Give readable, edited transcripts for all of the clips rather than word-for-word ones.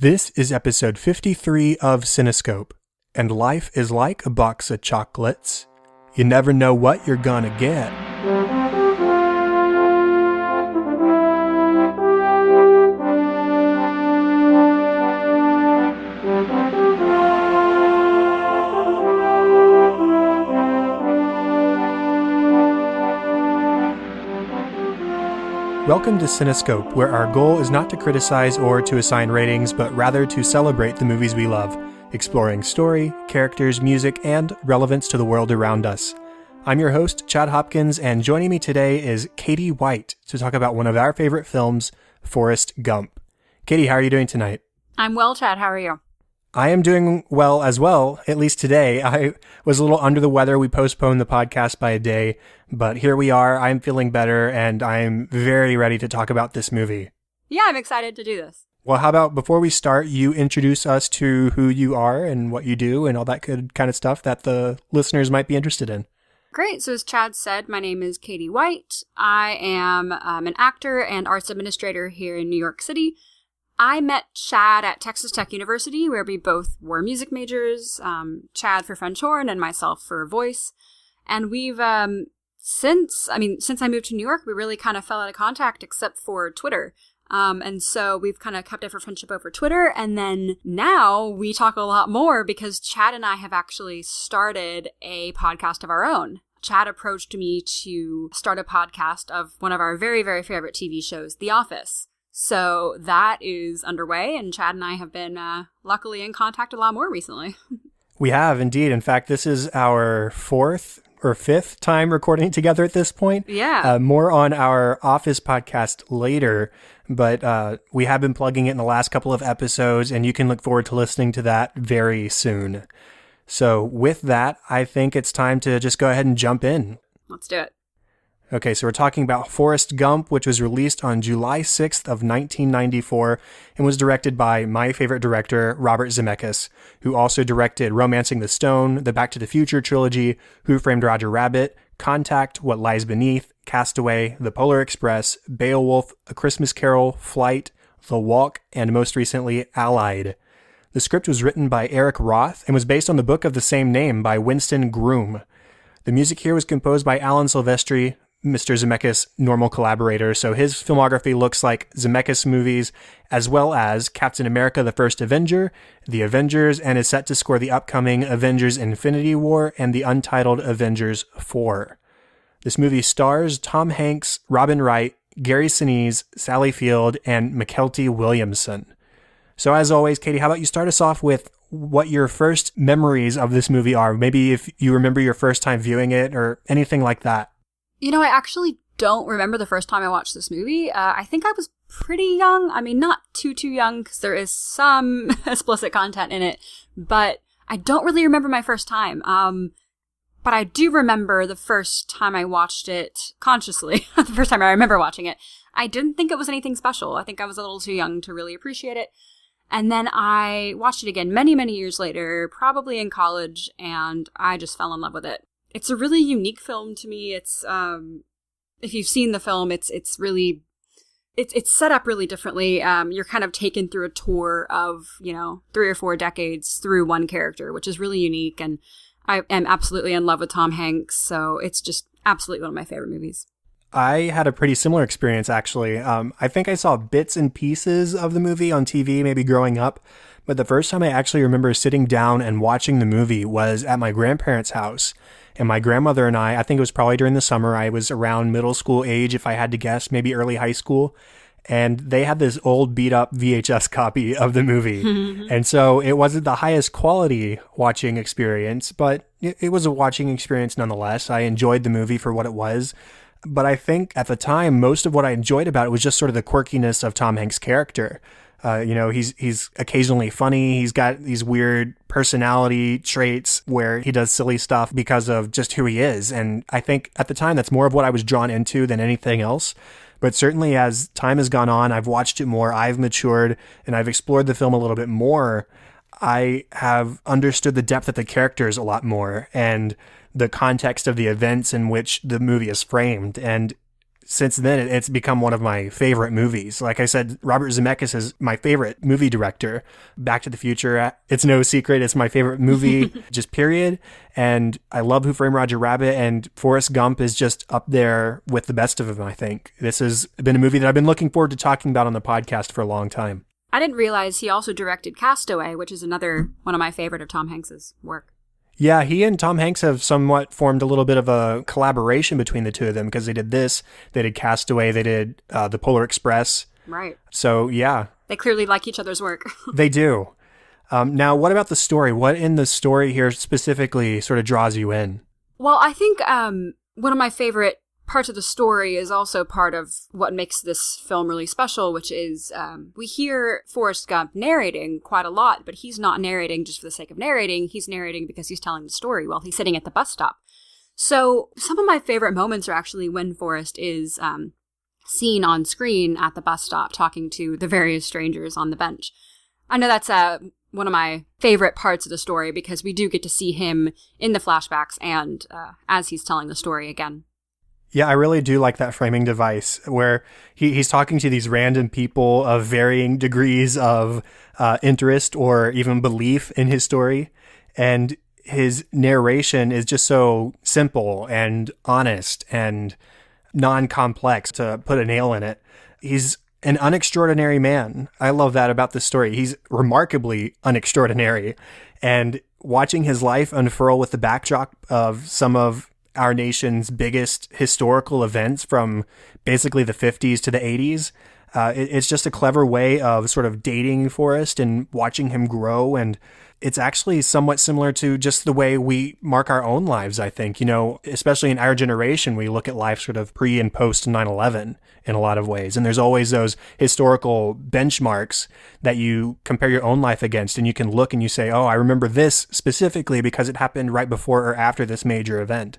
This is episode 53 of Cinescope, and life is like a box of chocolates. You never know what you're gonna get. Welcome to Cinescope, where our goal is not to criticize or to assign ratings, but rather to celebrate the movies we love, exploring story, characters, music, and relevance to the world around us. I'm your host, Chad Hopkins, and joining me today is Katie White to talk about one of our favorite films, Forrest Gump. Katie, how are you doing tonight? I'm well, Chad. How are you? I am doing well as well, at least today. I was a little under the weather. We postponed the podcast by a day, but here we are. I'm feeling better, and I'm very ready to talk about this movie. Yeah, I'm excited to do this. Well, how about before we start, you introduce us to who you are and what you do and all that good kind of stuff that the listeners might be interested in. Great. So as Chad said, my name is Katie White. I am an actor and arts administrator here in New York City. I met Chad at Texas Tech University, where we both were music majors, Chad for French horn and myself for voice. And we've, since I moved to New York, we really kind of fell out of contact except for Twitter. And so we've kind of kept up a friendship over Twitter. And then now we talk a lot more because Chad and I have actually started a podcast of our own. Chad approached me to start a podcast of one of our very, very favorite TV shows, The Office. So that is underway, and Chad and I have been luckily in contact a lot more recently. We have, indeed. In fact, this is our fourth or fifth time recording together at this point. Yeah. More on our Office podcast later, but we have been plugging it in the last couple of episodes, and you can look forward to listening to that very soon. So with that, I think it's time to just go ahead and jump in. Let's do it. Okay, so we're talking about Forrest Gump, which was released on July 6th of 1994 and was directed by my favorite director, Robert Zemeckis, who also directed Romancing the Stone, the Back to the Future trilogy, Who Framed Roger Rabbit, Contact, What Lies Beneath, Castaway, The Polar Express, Beowulf, A Christmas Carol, Flight, The Walk, and most recently, Allied. The script was written by Eric Roth and was based on the book of the same name by Winston Groom. The music here was composed by Alan Silvestri, Mr. Zemeckis' normal collaborator, so his filmography looks like Zemeckis movies, as well as Captain America the First Avenger, The Avengers, and is set to score the upcoming Avengers Infinity War and the untitled Avengers 4. This movie stars Tom Hanks, Robin Wright, Gary Sinise, Sally Field, and Mykelti Williamson. So as always, Katie, how about you start us off with what your first memories of this movie are? Maybe if you remember your first time viewing it or anything like that. You know, I actually don't remember the first time I watched this movie. I think I was pretty young. I mean, not too young, because there is some explicit content in it, but I don't really remember my first time. But I do remember the first time I watched it consciously, the first time I remember watching it. I didn't think it was anything special. I think I was a little too young to really appreciate it. And then I watched it again many, many years later, probably in college, and I just fell in love with it. It's a really unique film to me. It's, if you've seen the film, it's really, it's set up really differently. You're kind of taken through a tour of, 3 or 4 decades through one character, which is really unique. And I am absolutely in love with Tom Hanks. So it's just absolutely one of my favorite movies. I had a pretty similar experience, actually. I think I saw bits and pieces of the movie on TV, maybe growing up. But the first time I actually remember sitting down and watching the movie was at my grandparents' house. And my grandmother and I think it was probably during the summer, I was around middle school age, if I had to guess, maybe early high school. And they had this old beat up VHS copy of the movie. And so it wasn't the highest quality watching experience, but it was a watching experience nonetheless. I enjoyed the movie for what it was. But I think at the time, most of what I enjoyed about it was just sort of the quirkiness of Tom Hanks' character. He's occasionally funny. He's got these weird personality traits where he does silly stuff because of just who he is. And I think at the time, that's more of what I was drawn into than anything else. But certainly as time has gone on, I've watched it more, I've matured, and I've explored the film a little bit more. I have understood the depth of the characters a lot more and the context of the events in which the movie is framed. And since then, it's become one of my favorite movies. Like I said, Robert Zemeckis is my favorite movie director. Back to the Future, it's no secret, it's my favorite movie, just period. And I love Who Framed Roger Rabbit, and Forrest Gump is just up there with the best of them, I think. This has been a movie that I've been looking forward to talking about on the podcast for a long time. I didn't realize he also directed Castaway, which is another one of my favorite of Tom Hanks's work. Yeah, he and Tom Hanks have somewhat formed a little bit of a collaboration between the two of them, because they did this, they did Castaway, they did The Polar Express. Right. So, yeah. They clearly like each other's work. They do. Now, what about the story? What in the story here specifically sort of draws you in? Well, I think one of my favorite parts of the story is also part of what makes this film really special, which is we hear Forrest Gump narrating quite a lot, but he's not narrating just for the sake of narrating. He's narrating because he's telling the story while he's sitting at the bus stop. So some of my favorite moments are actually when Forrest is seen on screen at the bus stop talking to the various strangers on the bench. I know that's one of my favorite parts of the story because we do get to see him in the flashbacks and as he's telling the story again. Yeah, I really do like that framing device where he's talking to these random people of varying degrees of interest or even belief in his story. And his narration is just so simple and honest and non-complex, to put a nail in it. He's an unextraordinary man. I love that about this story. He's remarkably unextraordinary. And watching his life unfurl with the backdrop of some of our nation's biggest historical events from basically the 50s to the 80s. It's just a clever way of sort of dating Forrest and watching him grow. And it's actually somewhat similar to just the way we mark our own lives, I think. You know, especially in our generation, we look at life sort of pre and post 9/11 in a lot of ways. And there's always those historical benchmarks that you compare your own life against. And you can look and you say, oh, I remember this specifically because it happened right before or after this major event.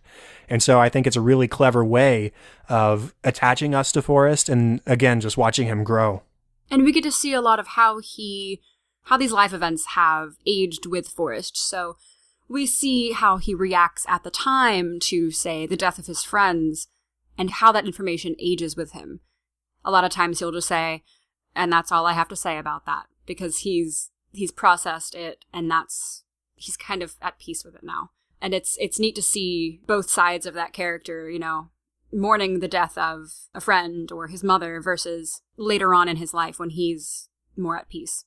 And so I think it's a really clever way of attaching us to Forrest and, again, just watching him grow. And we get to see a lot of how these life events have aged with Forrest. So we see how he reacts at the time to, say, the death of his friends and how that information ages with him. A lot of times he'll just say, and that's all I have to say about that, because he's processed it and he's kind of at peace with it now. And it's neat to see both sides of that character, you know, mourning the death of a friend or his mother versus later on in his life when he's more at peace.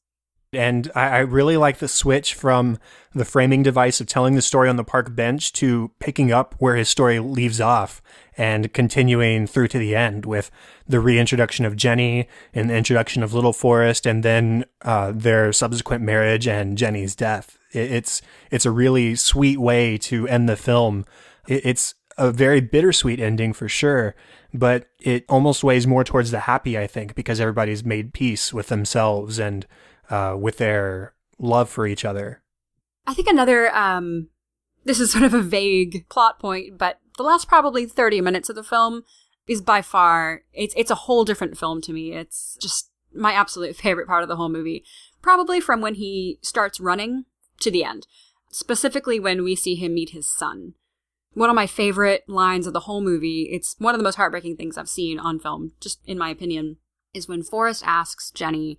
And I really like the switch from the framing device of telling the story on the park bench to picking up where his story leaves off and continuing through to the end with the reintroduction of Jenny and the introduction of little Forrest and then their subsequent marriage and Jenny's death. It's a really sweet way to end the film. It's a very bittersweet ending for sure, but it almost weighs more towards the happy, I think, because everybody's made peace with themselves and with their love for each other. I think another, this is sort of a vague plot point, but the last probably 30 minutes of the film is by far, it's a whole different film to me. It's just my absolute favorite part of the whole movie. Probably from when he starts running to the end. Specifically when we see him meet his son. One of my favorite lines of the whole movie, it's one of the most heartbreaking things I've seen on film, just in my opinion, is when Forrest asks Jenny,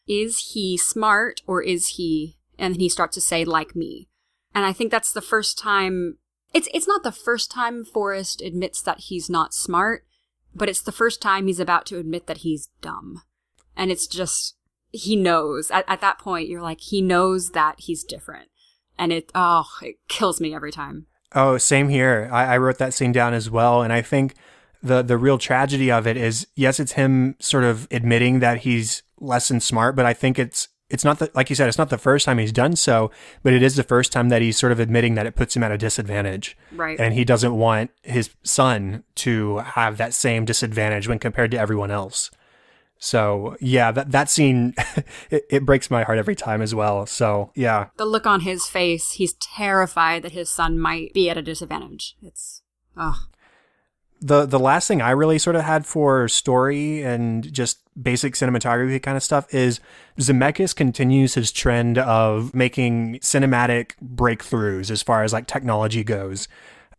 is he smart or is he, and then he starts to say, like me. And I think that's the first time, it's not the first time Forrest admits that he's not smart, but it's the first time he's about to admit that he's dumb. And it's just, he knows, at that point, you're like, he knows that he's different. And it kills me every time. Oh, same here. I wrote that scene down as well. And I think the real tragedy of it is, yes, it's him sort of admitting that he's less than smart, but I think it's not that, like you said, it's not the first time he's done so, but it is the first time that he's sort of admitting that it puts him at a disadvantage. Right. And he doesn't want his son to have that same disadvantage when compared to everyone else. So yeah, that scene, it breaks my heart every time as well. So yeah. The look on his face, he's terrified that his son might be at a disadvantage. It's, The last thing I really sort of had for story and just basic cinematography kind of stuff is Zemeckis continues his trend of making cinematic breakthroughs as far as like technology goes.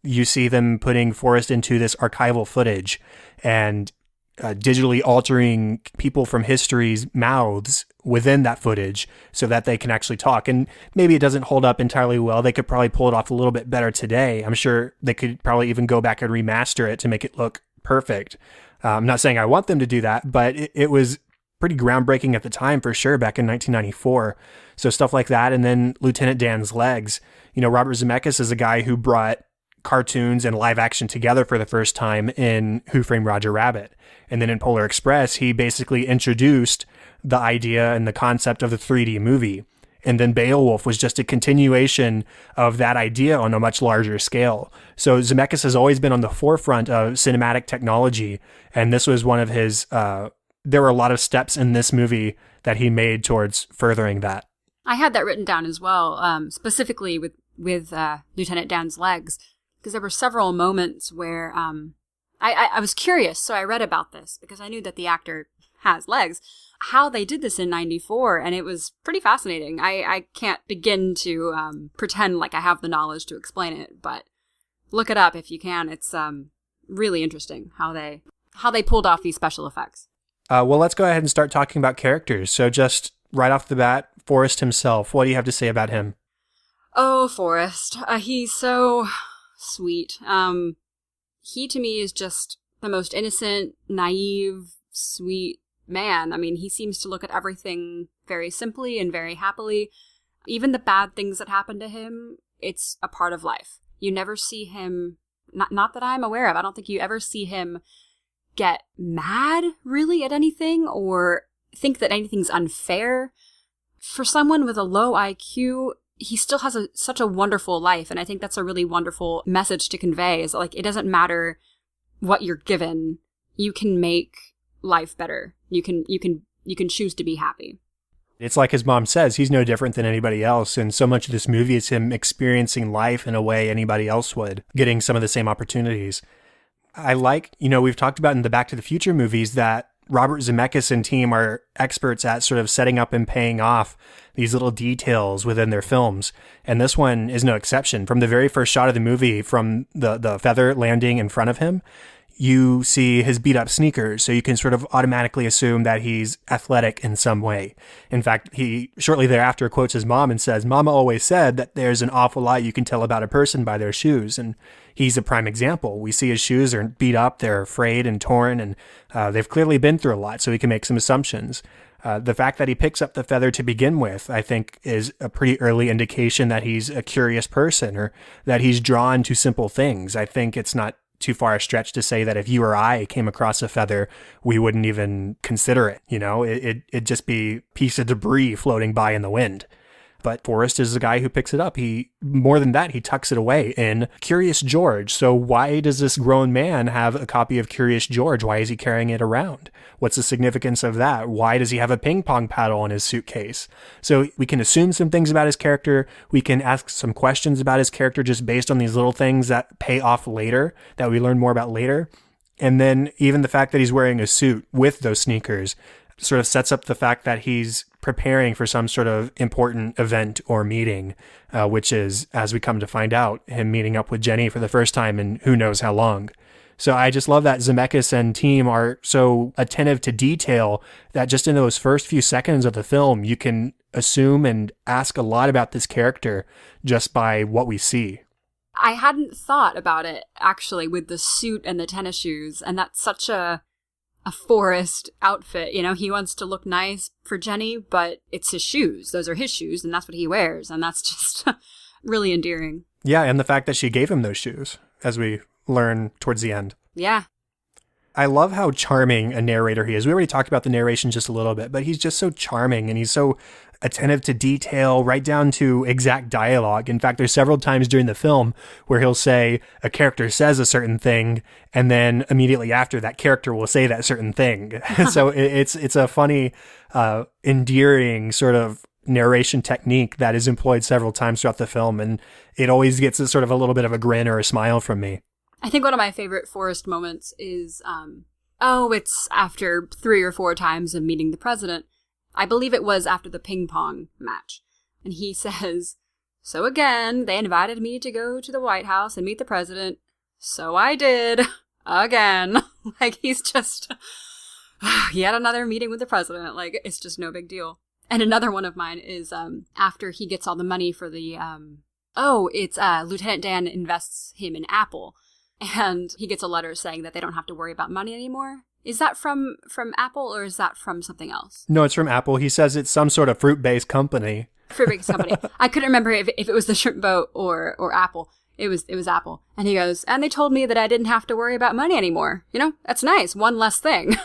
You see them putting Forrest into this archival footage and digitally altering people from history's mouths within that footage so that they can actually talk. And maybe it doesn't hold up entirely well. They could probably pull it off a little bit better today. I'm sure they could probably even go back and remaster it to make it look perfect. I'm not saying I want them to do that, but it was pretty groundbreaking at the time for sure back in 1994. So stuff like that. And then Lieutenant Dan's legs. Robert Zemeckis is a guy who brought cartoons and live action together for the first time in Who Framed Roger Rabbit. And then in Polar Express, he basically introduced the idea and the concept of the 3D movie. And then Beowulf was just a continuation of that idea on a much larger scale. So Zemeckis has always been on the forefront of cinematic technology. And this was one of his, there were a lot of steps in this movie that he made towards furthering that. I had that written down as well, specifically with Lieutenant Dan's legs, because there were several moments where I was curious, so I read about this because I knew that the actor has legs, how they did this in 94, and it was pretty fascinating. I can't begin to pretend like I have the knowledge to explain it, but look it up if you can. It's really interesting how they pulled off these special effects. Well, let's go ahead and start talking about characters. So just right off the bat, Forrest himself, what do you have to say about him? Oh, Forrest. He's so sweet. He to me is just the most innocent, naive, sweet man. I mean, he seems to look at everything very simply and very happily. Even the bad things that happen to him, it's a part of life. You never see him, not that I'm aware of, I don't think you ever see him get mad really at anything or think that anything's unfair. For someone with a low IQ, he still has such a wonderful life, and I think that's a really wonderful message to convey, is like, it doesn't matter what you're given, you can make life better. You can choose to be happy. It's like his mom says, he's no different than anybody else, and so much of this movie is him experiencing life in a way anybody else would, getting some of the same opportunities. I like, we've talked about in the Back to the Future movies that Robert Zemeckis and team are experts at sort of setting up and paying off these little details within their films. And this one is no exception. From the very first shot of the movie, from the feather landing in front of him, you see his beat up sneakers. So you can sort of automatically assume that he's athletic in some way. In fact, he shortly thereafter quotes his mom and says, "Mama always said that there's an awful lot you can tell about a person by their shoes." And he's a prime example. We see his shoes are beat up, they're frayed and torn, and they've clearly been through a lot, so we can make some assumptions. The fact that he picks up the feather to begin with, I think, is a pretty early indication that he's a curious person or that he's drawn to simple things. I think it's not too far a stretch to say that if you or I came across a feather, we wouldn't even consider it. It'd just be a piece of debris floating by in the wind. But Forrest is the guy who picks it up. More than that, he tucks it away in Curious George. So why does this grown man have a copy of Curious George? Why is he carrying it around? What's the significance of that? Why does he have a ping pong paddle in his suitcase? So we can assume some things about his character. We can ask some questions about his character just based on these little things that pay off later, that we learn more about later. And then even the fact that he's wearing a suit with those sneakers sort of sets up the fact that he's preparing for some sort of important event or meeting, which is, as we come to find out, him meeting up with Jenny for the first time in who knows how long. So I just love that Zemeckis and team are so attentive to detail that just in those first few seconds of the film, you can assume and ask a lot about this character just by what we see. I hadn't thought about it, actually, with the suit and the tennis shoes, and that's such a Forrest outfit. He wants to look nice for Jenny, but it's his shoes. Those are his shoes, and that's what he wears, and that's just really endearing. Yeah, and the fact that she gave him those shoes, as we learn towards the end. Yeah. I love how charming a narrator he is. We already talked about the narration just a little bit, but he's just so charming, and he's so attentive to detail, right down to exact dialogue. In fact, there's several times during the film where he'll say a character says a certain thing, and then immediately after, that character will say that certain thing. So it's a funny, endearing sort of narration technique that is employed several times throughout the film, and it always gets a sort of a little bit of a grin or a smile from me. I think one of my favorite Forrest moments is, it's after 3 or 4 times of meeting the president. I believe it was after the ping pong match. And he says, So again, they invited me to go to the White House and meet the president. So I did. Again. Like, he's just... yet another meeting with the president. Like, it's just no big deal. And another one of mine is after he gets all the money for the... Lieutenant Dan invests him in Apple. And he gets a letter saying that they don't have to worry about money anymore. Is that from Apple, or is that from something else? No, it's from Apple. He says it's some sort of fruit-based company. Fruit-based company. I couldn't remember if it was the shrimp boat or Apple. It was Apple. And he goes, and they told me that I didn't have to worry about money anymore. You know, that's nice. One less thing.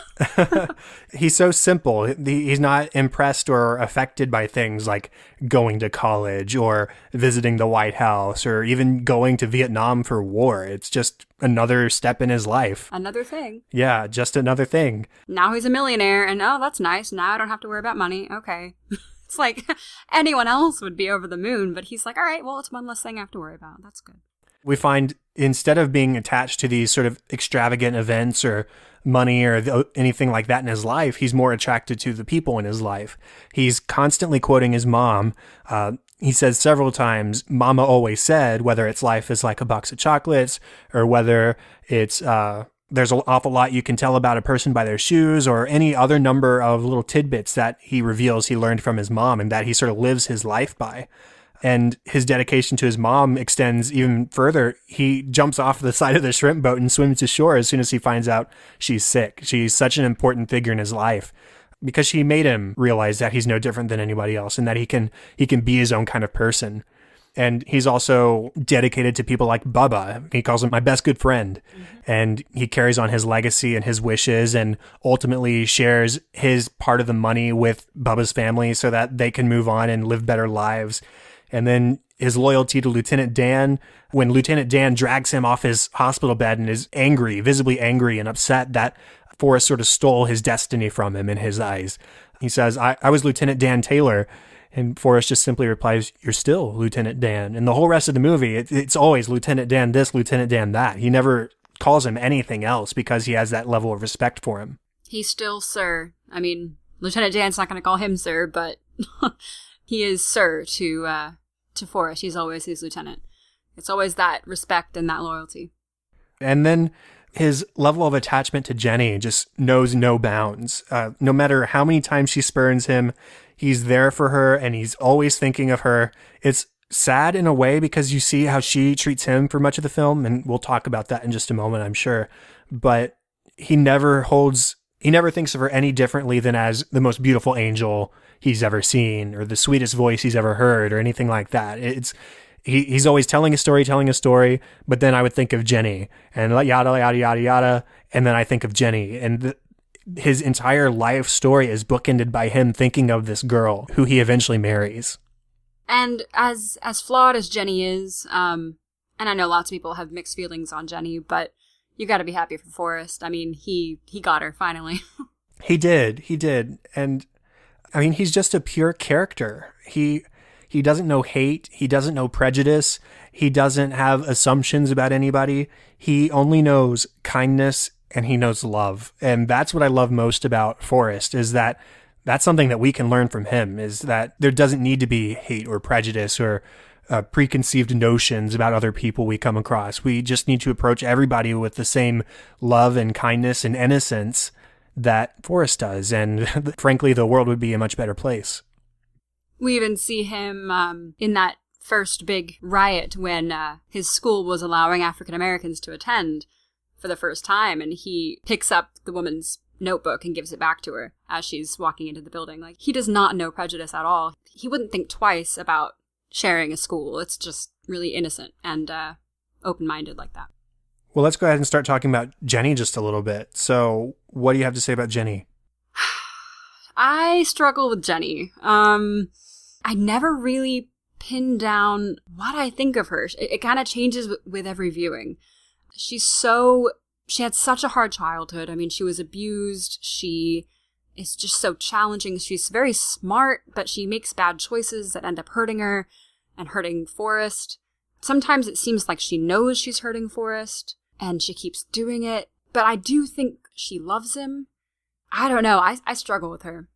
He's so simple. He's not impressed or affected by things like going to college or visiting the White House or even going to Vietnam for war. It's just another step in his life. Another thing. Yeah, just another thing. Now he's a millionaire, and oh, that's nice. Now I don't have to worry about money. Okay. It's like anyone else would be over the moon, but he's like, all right, well, it's one less thing I have to worry about. That's good. We find instead of being attached to these sort of extravagant events or money or anything like that in his life, he's more attracted to the people in his life. He's constantly quoting his mom. He says several times, Mama always said, whether it's life is like a box of chocolates or whether it's there's an awful lot you can tell about a person by their shoes or any other number of little tidbits that he reveals he learned from his mom and that he sort of lives his life by. And his dedication to his mom extends even further. He jumps off the side of the shrimp boat and swims to shore as soon as he finds out she's sick. She's such an important figure in his life because she made him realize that he's no different than anybody else and that he can be his own kind of person. And he's also dedicated to people like Bubba. He calls him my best good friend. Mm-hmm. And he carries on his legacy and his wishes and ultimately shares his part of the money with Bubba's family so that they can move on and live better lives. And then his loyalty to Lieutenant Dan, when Lieutenant Dan drags him off his hospital bed and is angry, visibly angry and upset that Forrest sort of stole his destiny from him in his eyes. He says, I was Lieutenant Dan Taylor. And Forrest just simply replies, you're still Lieutenant Dan. And the whole rest of the movie, it's always Lieutenant Dan this, Lieutenant Dan that. He never calls him anything else because he has that level of respect for him. He's still Sir. I mean, Lieutenant Dan's not going to call him Sir, but he is Sir to Forrest. He's always his lieutenant. It's always that respect and that loyalty. And then his level of attachment to Jenny just knows no bounds. No matter how many times she spurns him, he's there for her and he's always thinking of her. It's sad in a way because you see how she treats him for much of the film, and we'll talk about that in just a moment, I'm sure. But he never thinks of her any differently than as the most beautiful angel he's ever seen or the sweetest voice he's ever heard or anything like that. He's always telling a story, but then I would think of Jenny and yada, yada, yada, yada. And then I think of Jenny, and his entire life story is bookended by him thinking of this girl who he eventually marries. And as flawed as Jenny is, and I know lots of people have mixed feelings on Jenny, but you got to be happy for Forrest. I mean, he got her finally. He did. And I mean, he's just a pure character. He doesn't know hate. He doesn't know prejudice. He doesn't have assumptions about anybody. He only knows kindness and he knows love. And that's what I love most about Forrest, is that that's something that we can learn from him, is that there doesn't need to be hate or prejudice or preconceived notions about other people we come across. We just need to approach everybody with the same love and kindness and innocence that Forrest does. And frankly, the world would be a much better place. We even see him in that first big riot when his school was allowing African Americans to attend for the first time, and he picks up the woman's notebook and gives it back to her as she's walking into the building. Like, he does not know prejudice at all. He wouldn't think twice about sharing a school. It's just really innocent and open-minded like that. Well, let's go ahead and start talking about Jenny just a little bit. So what do you have to say about Jenny? I struggle with Jenny. I never really pinned down what I think of her. It kind of changes with every viewing. She had such a hard childhood. I mean, she was abused. She is just so challenging. She's very smart, but she makes bad choices that end up hurting her and hurting Forrest. Sometimes it seems like she knows she's hurting Forrest and she keeps doing it. But I do think she loves him. I don't know. I struggle with her.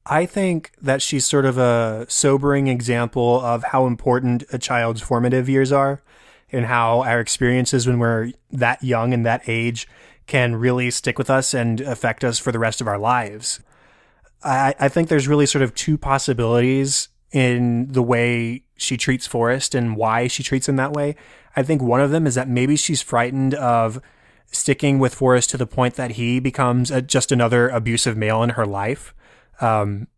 I think that she's sort of a sobering example of how important a child's formative years are and how our experiences when we're that young and that age can really stick with us and affect us for the rest of our lives. I think there's really sort of two possibilities in the way she treats Forrest and why she treats him that way. I think one of them is that maybe she's frightened of sticking with Forrest to the point that he becomes just another abusive male in her life.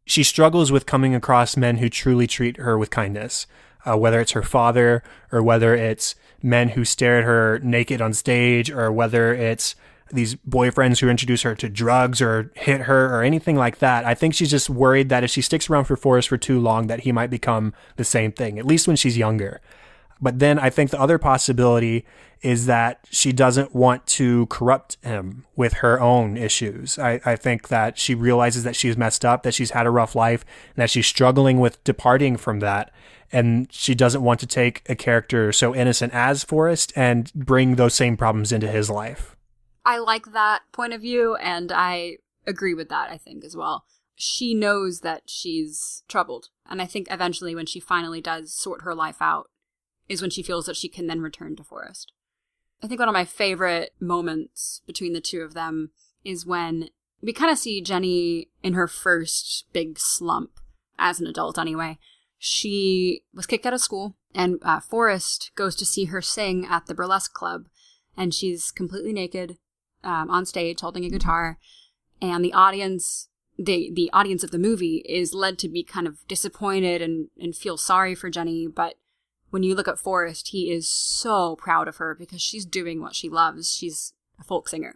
She struggles with coming across men who truly treat her with kindness, whether it's her father or whether it's men who stare at her naked on stage or whether it's these boyfriends who introduce her to drugs or hit her or anything like that. I think she's just worried that if she sticks around for Forrest for too long, that he might become the same thing, at least when she's younger. But then I think the other possibility is that she doesn't want to corrupt him with her own issues. I think that she realizes that she's messed up, that she's had a rough life, and that she's struggling with departing from that. And she doesn't want to take a character so innocent as Forrest and bring those same problems into his life. I like that point of view, and I agree with that, I think, as well. She knows that she's troubled, and I think eventually when she finally does sort her life out is when she feels that she can then return to Forrest. I think one of my favorite moments between the two of them is when we kind of see Jenny in her first big slump, as an adult anyway. She was kicked out of school, and Forrest goes to see her sing at the burlesque club, and she's completely naked, on stage holding a guitar, and the audience of the movie is led to be kind of disappointed and feel sorry for Jenny. But when you look at Forrest, he is so proud of her because she's doing what she loves. She's a folk singer,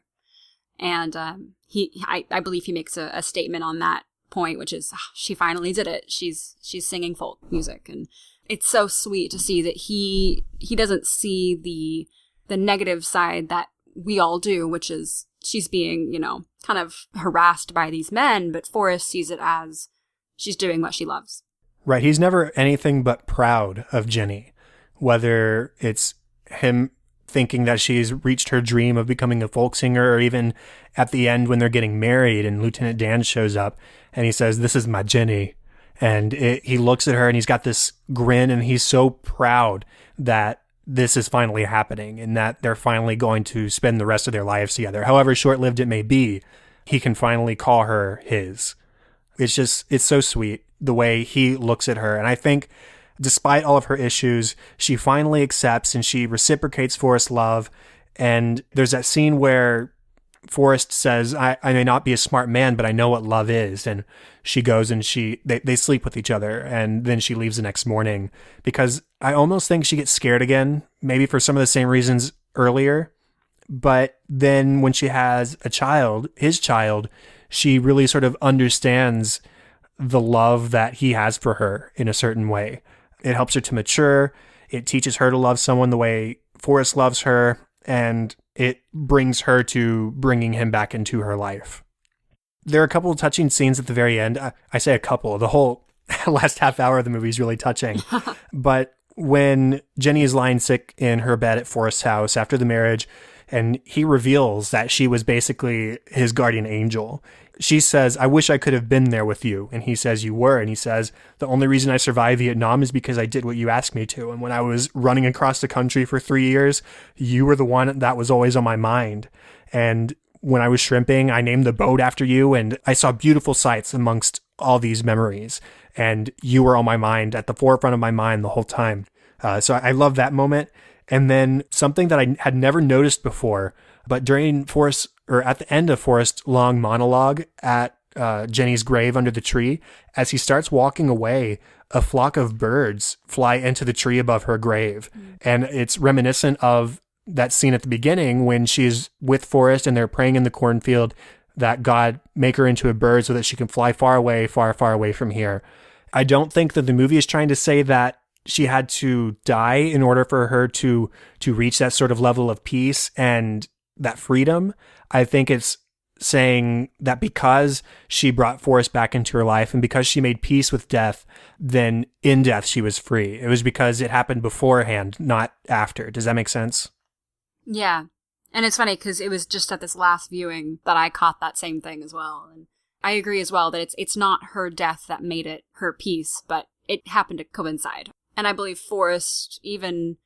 and I believe he makes a statement on that point, which is she finally did it. She's singing folk music, and it's so sweet to see that he doesn't see the negative side that we all do, which is she's being, kind of harassed by these men, but Forrest sees it as she's doing what she loves. Right. He's never anything but proud of Jenny, whether it's him thinking that she's reached her dream of becoming a folk singer, or even at the end when they're getting married and Lieutenant Dan shows up and he says, "This is my Jenny." And he looks at her and he's got this grin and he's so proud that this is finally happening and that they're finally going to spend the rest of their lives together. However short-lived it may be, he can finally call her his. It's so sweet the way he looks at her. And I think despite all of her issues, she finally accepts and she reciprocates Forrest's love. And there's that scene where Forrest says, I may not be a smart man, but I know what love is. And she goes and they sleep with each other. And then she leaves the next morning because I almost think she gets scared again, maybe for some of the same reasons earlier. But then when she has a child, his child, she really sort of understands the love that he has for her in a certain way. It helps her to mature. It teaches her to love someone the way Forrest loves her. And it brings her to bringing him back into her life. There are a couple of touching scenes at the very end. I say a couple. The whole last half hour of the movie is really touching. But when Jenny is lying sick in her bed at Forrest's house after the marriage, and he reveals that she was basically his guardian angel, she says, "I wish I could have been there with you." And he says, "You were." And he says, "The only reason I survived Vietnam is because I did what you asked me to. And when I was running across the country for 3 years, you were the one that was always on my mind. And when I was shrimping, I named the boat after you. And I saw beautiful sights amongst all these memories. And you were on my mind, at the forefront of my mind the whole time." So I love that moment. And then something that I had never noticed before, but during Forrest, or at the end of Forrest's long monologue at Jenny's grave under the tree, as he starts walking away, a flock of birds fly into the tree above her grave. And it's reminiscent of that scene at the beginning when she's with Forrest and they're praying in the cornfield that God make her into a bird so that she can fly far away, far, far away from here. I don't think that the movie is trying to say that she had to die in order for her to reach that sort of level of peace and that freedom. I think it's saying that because she brought Forrest back into her life and because she made peace with death, then in death she was free. It was because it happened beforehand, not after. Does that make sense? Yeah. And it's funny because it was just at this last viewing that I caught that same thing as well. And I agree as well that it's not her death that made it her peace, but it happened to coincide. And I believe Forrest, even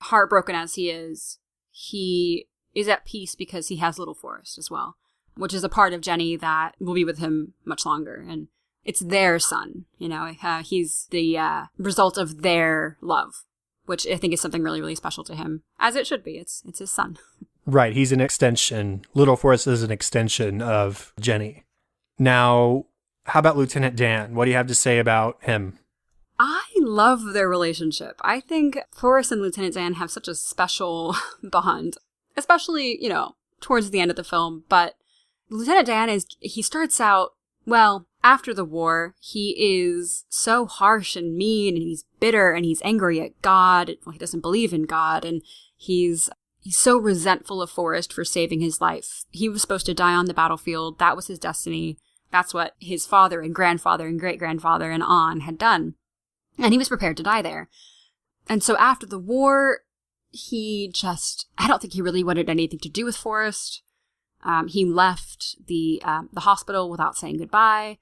heartbroken as he is at peace because he has little Forrest as well, which is a part of Jenny that will be with him much longer. And it's their son, he's the result of their love, which I think is something really, really special to him, as it should be. It's his son. Right. He's an extension. Little Forrest is an extension of Jenny. Now, how about Lieutenant Dan? What do you have to say about him? I love their relationship. I think Forrest and Lieutenant Dan have such a special bond, especially, towards the end of the film. But Lieutenant Dan he starts out, after the war, he is so harsh and mean, and he's bitter, and he's angry at God. Well, he doesn't believe in God, and he's so resentful of Forrest for saving his life. He was supposed to die on the battlefield. That was his destiny. That's what his father and grandfather and great-grandfather and on had done. And he was prepared to die there. And so after the war, I don't think he really wanted anything to do with Forrest. He left the hospital without saying goodbye.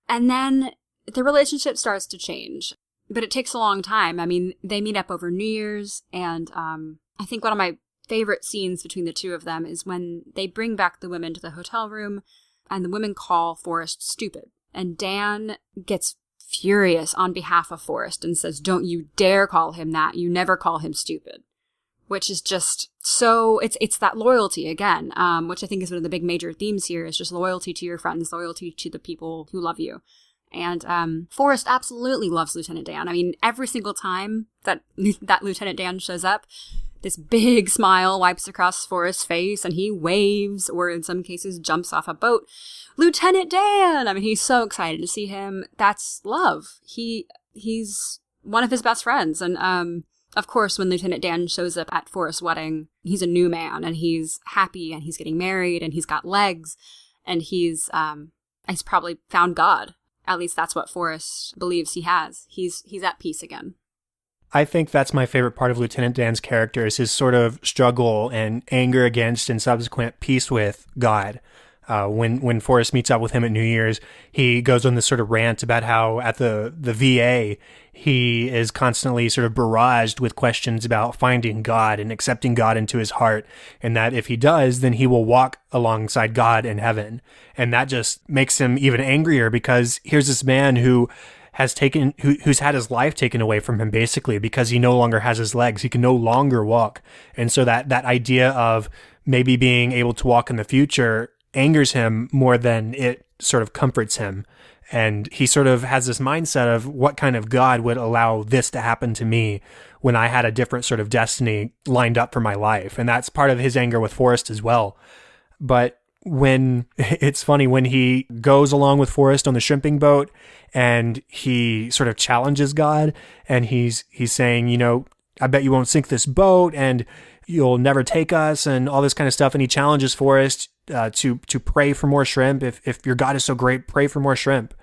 And then the relationship starts to change. But it takes a long time. I mean, they meet up over New Year's. And I think one of my favorite scenes between the two of them is when they bring back the women to the hotel room. And the women call Forrest stupid. And Dan gets furious on behalf of Forrest and says, "Don't you dare call him that. You never call him stupid." Which is just so, it's that loyalty again, which I think is one of the big major themes here, is just loyalty to your friends, loyalty to the people who love you. And Forrest absolutely loves Lieutenant Dan. I mean, every single time that Lieutenant Dan shows up, this big smile wipes across Forrest's face, and he waves, or in some cases jumps off a boat. Lieutenant Dan! I mean, he's so excited to see him. That's love. He's one of his best friends. And of course, when Lieutenant Dan shows up at Forrest's wedding, he's a new man, and he's happy, and he's getting married, and he's got legs, and he's probably found God. At least that's what Forrest believes he has. He's at peace again. I think that's my favorite part of Lieutenant Dan's character, is his sort of struggle and anger against and subsequent peace with God. When Forrest meets up with him at New Year's, he goes on this sort of rant about how at the VA, he is constantly sort of barraged with questions about finding God and accepting God into his heart, and that if he does, then he will walk alongside God in heaven. And that just makes him even angrier, because here's this man who's had his life taken away from him, basically, because he no longer has his legs. He can no longer walk. And so that idea of maybe being able to walk in the future angers him more than it sort of comforts him. And he sort of has this mindset of, what kind of God would allow this to happen to me when I had a different sort of destiny lined up for my life? And that's part of his anger with Forrest as well. But it's funny, when he goes along with Forrest on the shrimping boat and he sort of challenges God, and he's saying, I bet you won't sink this boat, and you'll never take us, and all this kind of stuff. And he challenges Forrest to pray for more shrimp. If your God is so great, pray for more shrimp.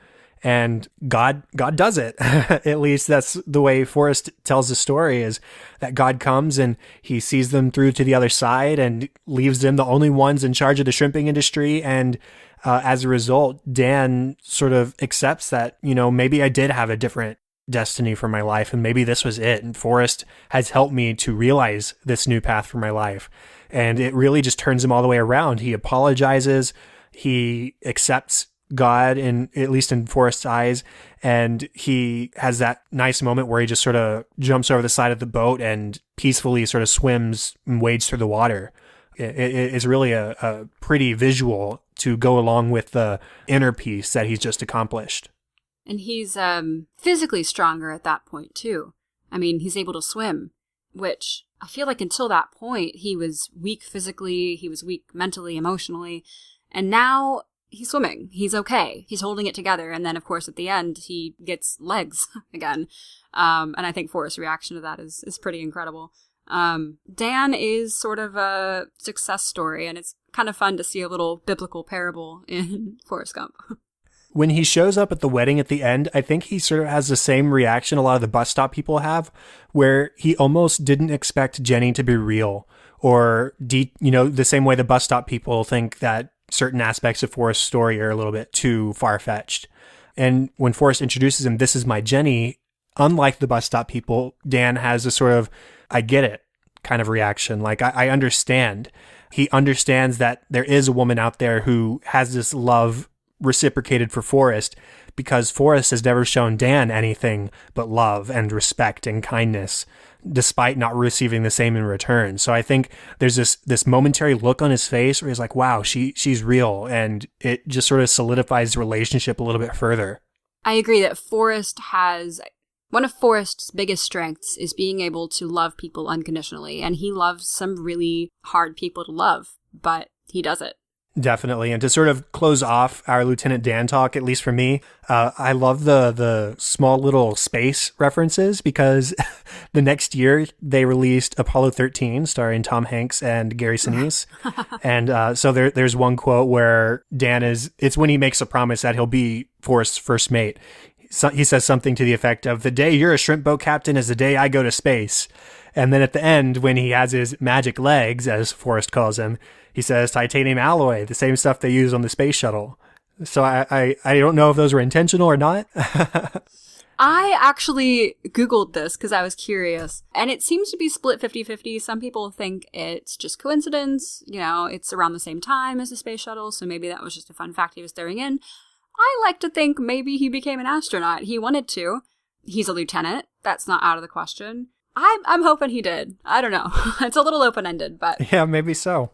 And God does it. At least that's the way Forrest tells the story, is that God comes and he sees them through to the other side and leaves them the only ones in charge of the shrimping industry. And as a result, Dan sort of accepts that, maybe I did have a different destiny for my life, and maybe this was it. And Forrest has helped me to realize this new path for my life. And it really just turns him all the way around. He apologizes. He accepts God, at least in Forrest's eyes, and he has that nice moment where he just sort of jumps over the side of the boat and peacefully sort of swims and wades through the water. It's really a pretty visual to go along with the inner peace that he's just accomplished. And he's physically stronger at that point too. I mean, he's able to swim, which I feel like until that point he was weak physically, he was weak mentally, emotionally, and now he's swimming. He's okay. He's holding it together. And then, of course, at the end, he gets legs again. And I think Forrest's reaction to that is pretty incredible. Dan is sort of a success story, and it's kind of fun to see a little biblical parable in Forrest Gump. When he shows up at the wedding at the end, I think he sort of has the same reaction a lot of the bus stop people have, where he almost didn't expect Jenny to be real, or the same way the bus stop people think that certain aspects of Forrest's story are a little bit too far-fetched. And when Forrest introduces him, "This is my Jenny," unlike the bus stop people, Dan has a sort of, "I get it" kind of reaction. Like, I understand. He understands that there is a woman out there who has this love reciprocated for Forrest, because Forrest has never shown Dan anything but love and respect and kindness, despite not receiving the same in return. So I think there's this momentary look on his face where he's like, wow, she's real. And it just sort of solidifies the relationship a little bit further. I agree that one of Forrest's biggest strengths is being able to love people unconditionally. And he loves some really hard people to love, but he does it. Definitely. And to sort of close off our Lieutenant Dan talk, at least for me, I love the small little space references, because the next year they released Apollo 13 starring Tom Hanks and Gary Sinise. And so there's one quote where it's when he makes a promise that he'll be Forrest's first mate. So he says something to the effect of, "The day you're a shrimp boat captain is the day I go to space." And then at the end, when he has his magic legs, as Forrest calls him, he says titanium alloy, the same stuff they use on the space shuttle. So I don't know if those were intentional or not. I actually Googled this because I was curious, and it seems to be split 50-50. Some people think it's just coincidence. It's around the same time as the space shuttle, so maybe that was just a fun fact he was throwing in. I like to think maybe he became an astronaut. He wanted to. He's a lieutenant. That's not out of the question. I'm hoping he did. I don't know. It's a little open-ended, but... Yeah, maybe so.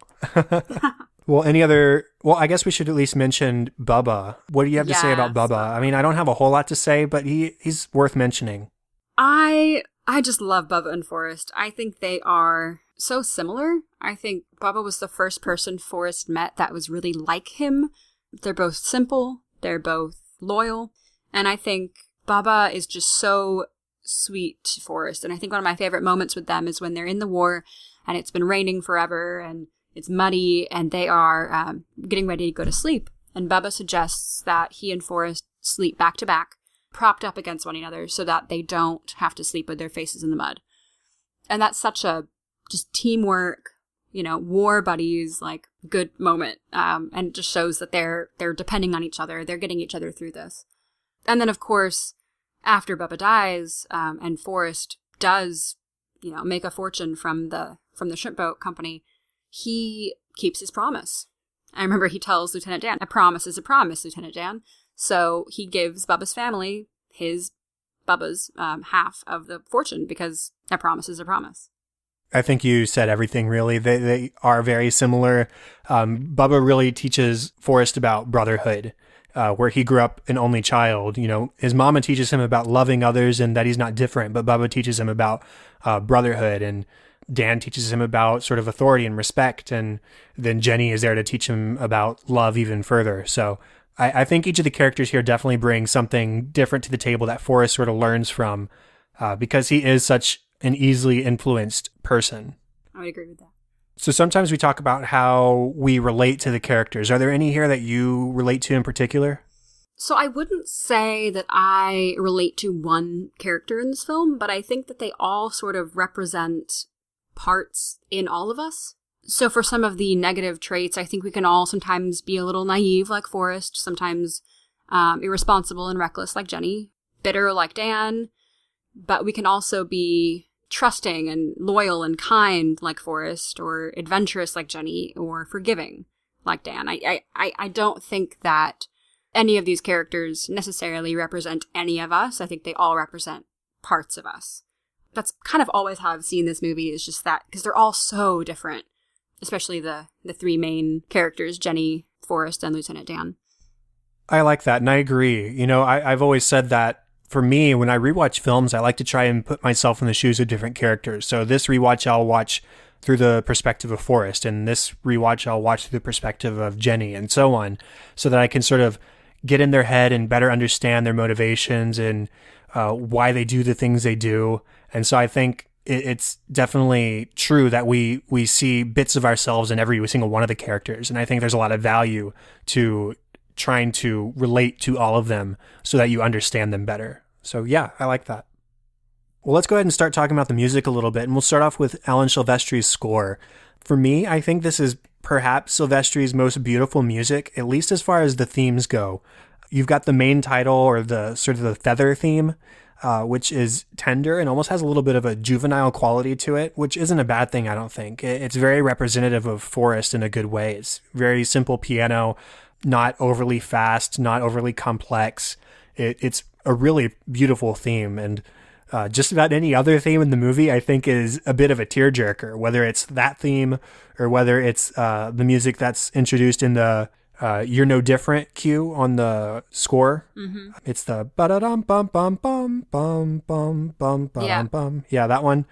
Well, I guess we should at least mention Bubba. What do you have to say about Bubba? I mean, I don't have a whole lot to say, but he's worth mentioning. I just love Bubba and Forrest. I think they are so similar. I think Bubba was the first person Forrest met that was really like him. They're both simple. They're both loyal. And I think Bubba is just so sweet to Forrest. And I think one of my favorite moments with them is when they're in the war and it's been raining forever and it's muddy and they are getting ready to go to sleep. And Bubba suggests that he and Forrest sleep back to back, propped up against one another so that they don't have to sleep with their faces in the mud. And that's such a just teamwork, war buddies, like good moment. And it just shows that they're depending on each other. They're getting each other through this. And then, of course, after Bubba dies, and Forrest does, make a fortune from the shrimp boat company, he keeps his promise. I remember he tells Lieutenant Dan, "A promise is a promise, Lieutenant Dan." So he gives Bubba's family Bubba's half of the fortune, because a promise is a promise. I think you said everything, really. They are very similar. Bubba really teaches Forrest about brotherhood. Where he grew up an only child. His mama teaches him about loving others and that he's not different, but Bubba teaches him about brotherhood, and Dan teaches him about sort of authority and respect, and then Jenny is there to teach him about love even further. So I think each of the characters here definitely brings something different to the table that Forrest sort of learns from, because he is such an easily influenced person. I would agree with that. So sometimes we talk about how we relate to the characters. Are there any here that you relate to in particular? So I wouldn't say that I relate to one character in this film, but I think that they all sort of represent parts in all of us. So for some of the negative traits, I think we can all sometimes be a little naive like Forrest, sometimes irresponsible and reckless like Jenny, bitter like Dan, but we can also be trusting and loyal and kind like Forrest, or adventurous like Jenny, or forgiving like Dan. I don't think that any of these characters necessarily represent any of us. I think they all represent parts of us. That's kind of always how I've seen this movie, is just that, because they're all so different, especially the three main characters, Jenny, Forrest, and Lieutenant Dan. I like that, and I agree. I've always said that for me, when I rewatch films, I like to try and put myself in the shoes of different characters. So this rewatch, I'll watch through the perspective of Forrest, and this rewatch, I'll watch through the perspective of Jenny, and so on, so that I can sort of get in their head and better understand their motivations and why they do the things they do. And so I think it's definitely true that we see bits of ourselves in every single one of the characters. And I think there's a lot of value to trying to relate to all of them so that you understand them better. So yeah, I like that. Well, let's go ahead and start talking about the music a little bit. And we'll start off with Alan Silvestri's score. For me, I think this is perhaps Silvestri's most beautiful music, at least as far as the themes go. You've got the main title, or the sort of the feather theme, which is tender and almost has a little bit of a juvenile quality to it, which isn't a bad thing, I don't think. It's very representative of Forrest in a good way. It's very simple piano, not overly fast, not overly complex. It's a really beautiful theme, and just about any other theme in the movie, I think, is a bit of a tearjerker, whether it's that theme or whether it's the music that's introduced in the You're No Different cue on the score. Mm-hmm. It's the ba-da-dum bum bum bum bum bum bum bum bum. Yeah, that one,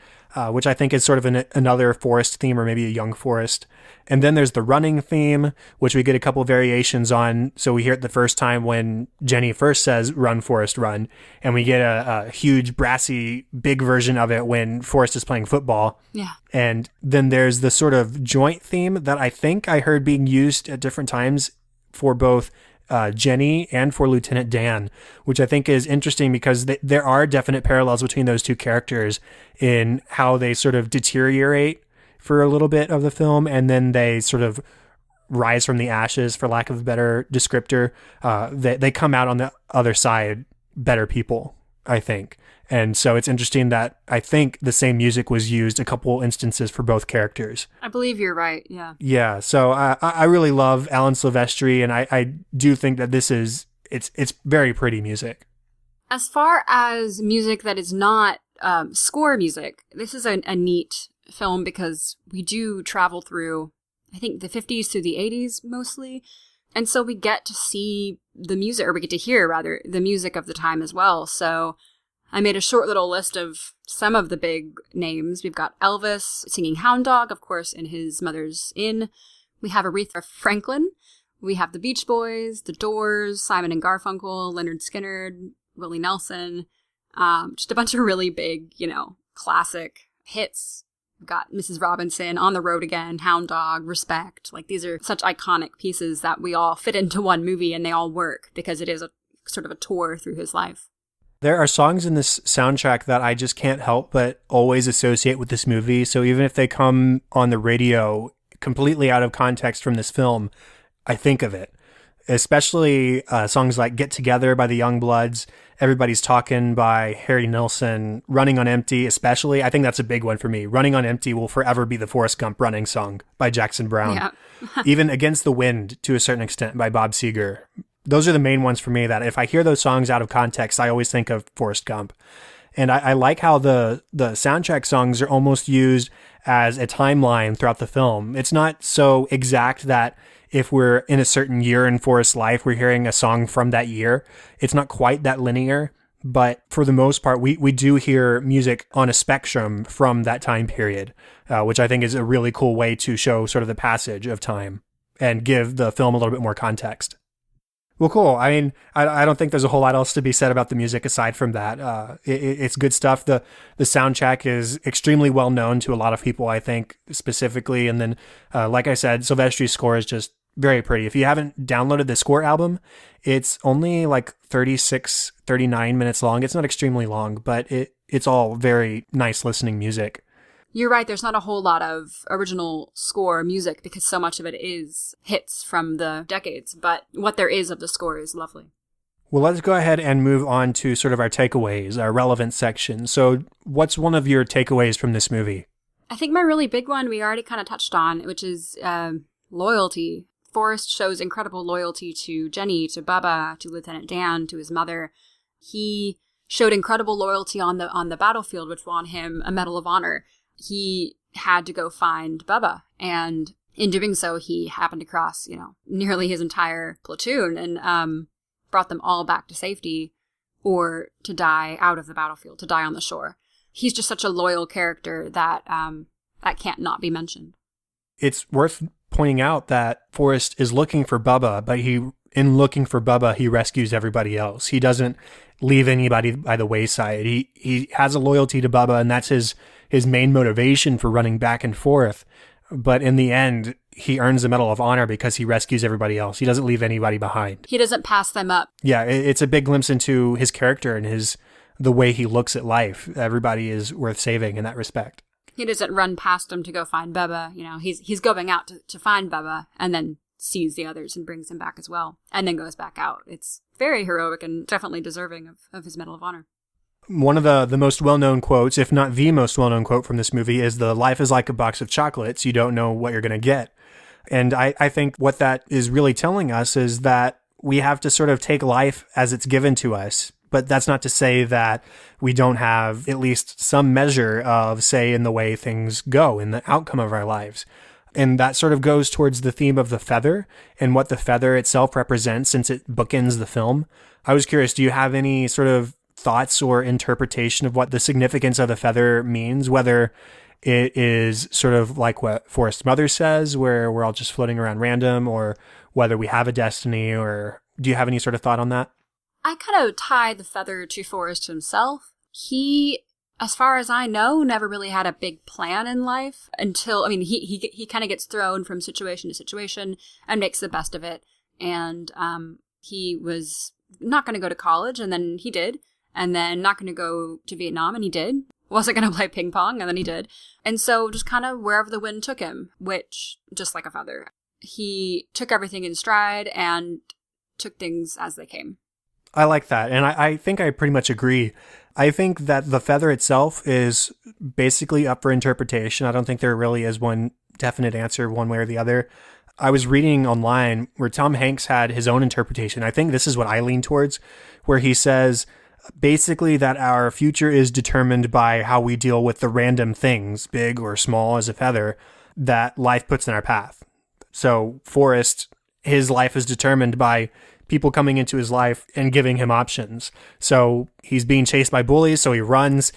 which I think is sort of another Forrest theme, or maybe a young Forrest. And then there's the running theme, which we get a couple variations on. So we hear it the first time when Jenny first says, "Run, Forrest, run." And we get a huge, brassy, big version of it when Forrest is playing football. Yeah. And then there's the sort of joint theme that I think I heard being used at different times for both Jenny and for Lieutenant Dan, which I think is interesting because there are definite parallels between those two characters in how they sort of deteriorate for a little bit of the film, and then they sort of rise from the ashes, for lack of a better descriptor. They come out on the other side better people, I think. And so it's interesting that I think the same music was used a couple instances for both characters. I believe you're right, yeah. Yeah, so I really love Alan Silvestri, and I do think that it's very pretty music. As far as music that is not score music, this is a neat film because we do travel through, I think, the 50s through the 80s mostly. And so we get to see the music, or we get to hear, rather, the music of the time as well. So I made a short little list of some of the big names. We've got Elvis singing Hound Dog, of course, in his mother's inn. We have Aretha Franklin. We have the Beach Boys, the Doors, Simon and Garfunkel, Leonard Skinner, Willie Nelson. Just a bunch of really big, classic hits. We've got Mrs. Robinson, On the Road Again, Hound Dog, Respect. Like, these are such iconic pieces that we all fit into one movie, and they all work because it is a sort of a tour through his life. There are songs in this soundtrack that I just can't help but always associate with this movie. So even if they come on the radio completely out of context from this film, I think of it. Especially songs like Get Together by the Youngbloods, Everybody's Talking by Harry Nilsson, Running on Empty especially. I think that's a big one for me. Running on Empty will forever be the Forrest Gump running song by Jackson Browne. Yeah. Even Against the Wind, to a certain extent, by Bob Seger. Those are the main ones for me that if I hear those songs out of context, I always think of Forrest Gump. And I like how the soundtrack songs are almost used as a timeline throughout the film. It's not so exact that if we're in a certain year in Forrest's life, we're hearing a song from that year. It's not quite that linear, but for the most part, we do hear music on a spectrum from that time period, which I think is a really cool way to show sort of the passage of time and give the film a little bit more context. Well, cool. I mean, I don't think there's a whole lot else to be said about the music aside from that. It's good stuff. The soundtrack is extremely well known to a lot of people, I think, specifically. And then, like I said, Silvestri's score is just very pretty. If you haven't downloaded the score album, it's only like 36, 39 minutes long. It's not extremely long, but it's all very nice listening music. You're right, there's not a whole lot of original score music because so much of it is hits from the decades, but what there is of the score is lovely. Well, let's go ahead and move on to sort of our takeaways, our relevant section. So what's one of your takeaways from this movie? I think my really big one we already kind of touched on, which is loyalty. Forrest shows incredible loyalty to Jenny, to Bubba, to Lieutenant Dan, to his mother. He showed incredible loyalty on the battlefield, which won him a Medal of Honor. He had to go find Bubba, and in doing so, he happened to cross, nearly his entire platoon and brought them all back to safety, or to die out of the battlefield, to die on the shore. He's just such a loyal character that that can't not be mentioned. It's worth pointing out that Forrest is looking for Bubba, but in looking for Bubba, he rescues everybody else. He doesn't leave anybody by the wayside. He has a loyalty to Bubba, and that's his main motivation for running back and forth. But in the end, he earns the Medal of Honor because he rescues everybody else. He doesn't leave anybody behind. He doesn't pass them up. Yeah, it's a big glimpse into his character and the way he looks at life. Everybody is worth saving in that respect. He doesn't run past him to go find Bubba. You know, he's going out to find Bubba and then sees the others and brings him back as well, and then goes back out. It's very heroic and definitely deserving of his Medal of Honor. One of the most well-known quotes, if not the most well-known quote from this movie, is the life is like a box of chocolates. You don't know what you're going to get. And I think what that is really telling us is that we have to sort of take life as it's given to us. But that's not to say that we don't have at least some measure of say in the way things go, in the outcome of our lives. And that sort of goes towards the theme of the feather and what the feather itself represents since it bookends the film. I was curious, do you have any sort of thoughts or interpretation of what the significance of the feather means, whether it is sort of like what Forrest's mother says, where we're all just floating around random, or whether we have a destiny, or do you have any sort of thought on that? I kind of tie the feather to Forrest himself. He, as far as I know, never really had a big plan in life until, I mean, he kind of gets thrown from situation to situation and makes the best of it. And he was not going to go to college, and then he did. And then not going to go to Vietnam, and he did. Wasn't going to play ping pong, and then he did. And so just kind of wherever the wind took him, which, just like a feather, he took everything in stride and took things as they came. I like that. And I think I pretty much agree. I think that the feather itself is basically up for interpretation. I don't think there really is one definite answer one way or the other. I was reading online where Tom Hanks had his own interpretation. I think this is what I lean towards, where he says basically that our future is determined by how we deal with the random things, big or small as a feather, that life puts in our path. So Forrest, his life is determined by people coming into his life and giving him options. So he's being chased by bullies, so he runs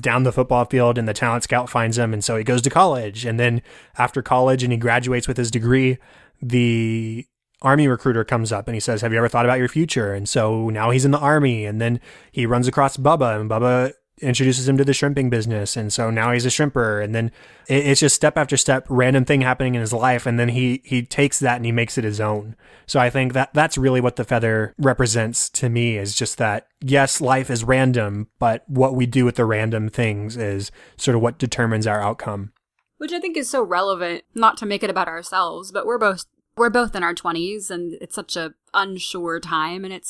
down the football field, and the talent scout finds him, and so he goes to college. And then after college and he graduates with his degree, the Army recruiter comes up and he says, have you ever thought about your future? And so now he's in the Army, and then he runs across Bubba, and Bubba introduces him to the shrimping business. And so now he's a shrimper. And then it's just step after step, random thing happening in his life. And then he takes that and he makes it his own. So I think that that's really what the feather represents to me, is just that, yes, life is random, but what we do with the random things is sort of what determines our outcome. Which I think is so relevant, not to make it about ourselves, but we're both in our 20s, and it's such a unsure time. And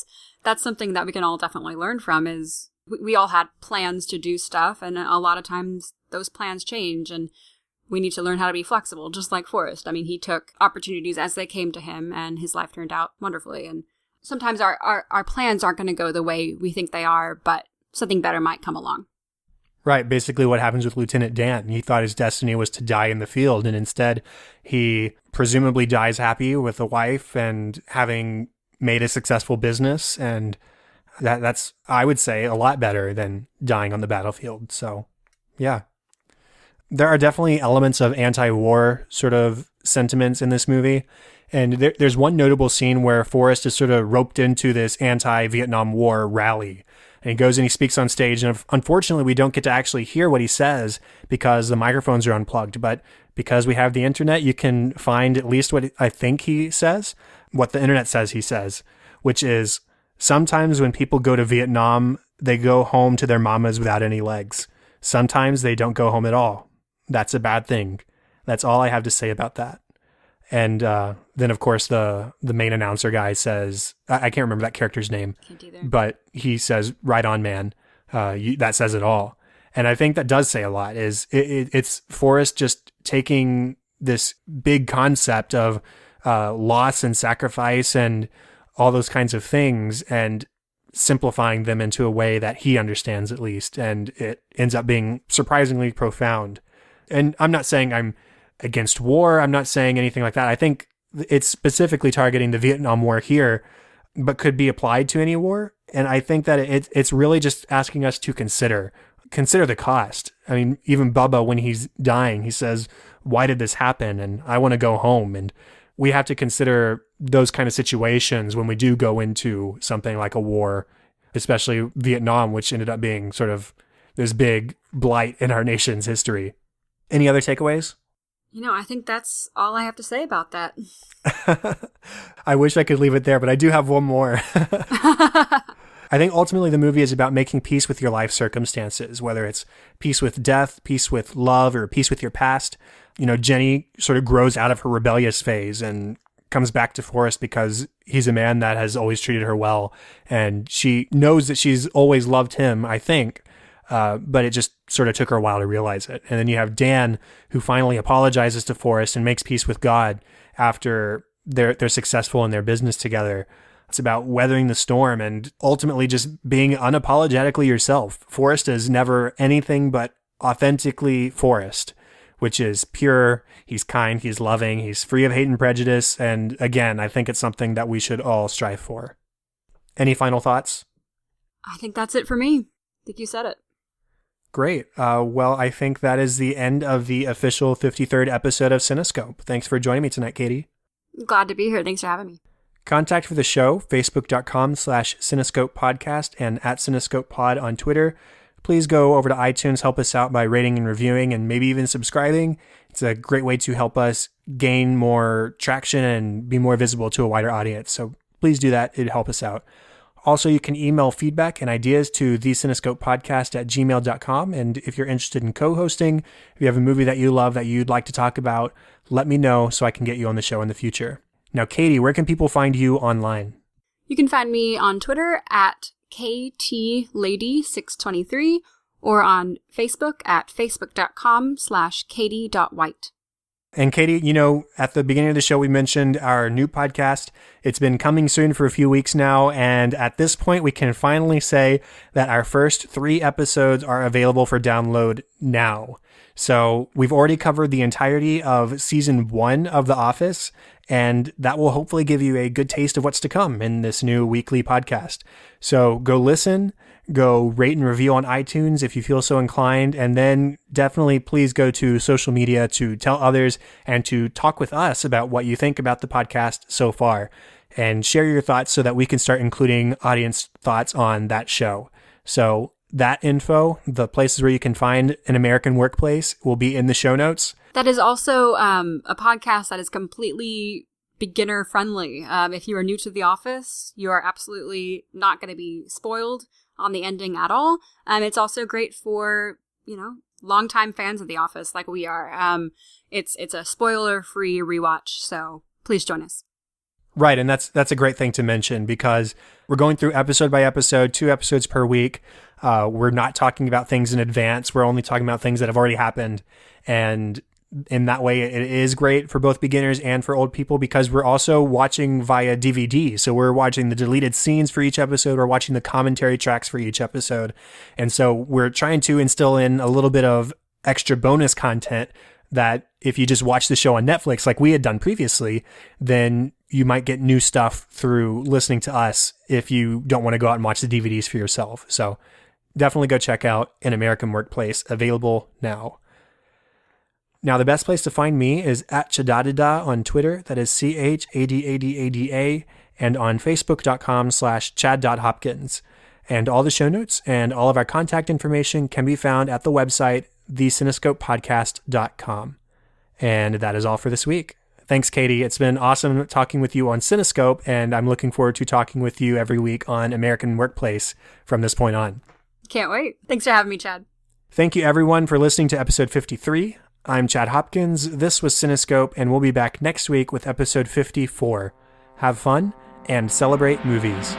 that's something that we can all definitely learn from, is we all had plans to do stuff, and a lot of times those plans change, and we need to learn how to be flexible, just like Forrest. I mean, he took opportunities as they came to him, and his life turned out wonderfully. And sometimes our plans aren't going to go the way we think they are, but something better might come along. Right. Basically what happens with Lieutenant Dan. He thought his destiny was to die in the field, and instead he presumably dies happy with a wife and having made a successful business, and that's, I would say, a lot better than dying on the battlefield. So, yeah. There are definitely elements of anti-war sort of sentiments in this movie. And there's one notable scene where Forrest is sort of roped into this anti-Vietnam War rally. And he goes and he speaks on stage. And unfortunately, we don't get to actually hear what he says because the microphones are unplugged. But because we have the internet, you can find at least what I think he says, what the internet says he says, which is, sometimes when people go to Vietnam, they go home to their mamas without any legs. Sometimes they don't go home at all. That's a bad thing. That's all I have to say about that. And then, of course, the main announcer guy says, I can't remember that character's name, but he says, right on, man. That says it all. And I think that does say a lot. It's Forrest just taking this big concept of loss and sacrifice and all those kinds of things and simplifying them into a way that he understands, at least. And it ends up being surprisingly profound. And I'm not saying I'm against war. I'm not saying anything like that. I think it's specifically targeting the Vietnam War here, but could be applied to any war. And I think that it's really just asking us to consider the cost. I mean, even Bubba, when he's dying, he says, why did this happen? And I want to go home. And we have to consider those kind of situations when we do go into something like a war, especially Vietnam, which ended up being sort of this big blight in our nation's history. Any other takeaways? I think that's all I have to say about that. I wish I could leave it there, but I do have one more. I think ultimately the movie is about making peace with your life circumstances, whether it's peace with death, peace with love, or peace with your past. Jenny sort of grows out of her rebellious phase and comes back to Forrest because he's a man that has always treated her well. And she knows that she's always loved him, I think. But it just sort of took her a while to realize it. And then you have Dan, who finally apologizes to Forrest and makes peace with God after they're successful in their business together. It's about weathering the storm and ultimately just being unapologetically yourself. Forrest is never anything but authentically Forrest, which is pure. He's kind, he's loving, he's free of hate and prejudice. And again, I think it's something that we should all strive for. Any final thoughts? I think that's it for me. I think you said it. Great. Well, I think that is the end of the official 53rd episode of Cinescope. Thanks for joining me tonight, Katie. Glad to be here. Thanks for having me. Contact for the show, facebook.com/Cinescope Podcast and @Cinescope Pod on Twitter. Please go over to iTunes, help us out by rating and reviewing and maybe even subscribing. It's a great way to help us gain more traction and be more visible to a wider audience. So please do that. It'd help us out. Also, you can email feedback and ideas to thecinescopepodcast@gmail.com. And if you're interested in co-hosting, if you have a movie that you love that you'd like to talk about, let me know so I can get you on the show in the future. Now, Katie, where can people find you online? You can find me on Twitter at KTLady623 or on Facebook at facebook.com/Katie.White. And Katie, at the beginning of the show, we mentioned our new podcast. It's been coming soon for a few weeks now. And at this point, we can finally say that our first 3 episodes are available for download now. So we've already covered the entirety of season 1 of The Office, and that will hopefully give you a good taste of what's to come in this new weekly podcast. So go listen, go rate and review on iTunes if you feel so inclined, and then definitely please go to social media to tell others and to talk with us about what you think about the podcast so far, and share your thoughts so that we can start including audience thoughts on that show. So that info, the places where you can find An American Workplace, will be in the show notes. That is also a podcast that is completely beginner friendly. If you are new to The Office, you are absolutely not going to be spoiled on the ending at all. It's also great for, longtime fans of The Office like we are. It's a spoiler-free rewatch, so please join us. Right, and that's a great thing to mention because we're going through episode by episode, 2 episodes per week. We're not talking about things in advance. We're only talking about things that have already happened. And in that way, it is great for both beginners and for old people because we're also watching via DVD. So we're watching the deleted scenes for each episode. We're watching the commentary tracks for each episode. And so we're trying to instill in a little bit of extra bonus content that if you just watch the show on Netflix like we had done previously, then you might get new stuff through listening to us if you don't want to go out and watch the DVDs for yourself. So definitely go check out An American Workplace, available now. Now, the best place to find me is at Chadadada on Twitter. That is CHADADADA, and on Facebook.com/Chad.Hopkins. And all the show notes and all of our contact information can be found at the website, thecinescopepodcast.com. And that is all for this week. Thanks, Katie. It's been awesome talking with you on Cinescope, and I'm looking forward to talking with you every week on American Workplace from this point on. Can't wait. Thanks for having me, Chad. Thank you, everyone, for listening to episode 53. I'm Chad Hopkins. This was Cinescope, and we'll be back next week with episode 54. Have fun and celebrate movies.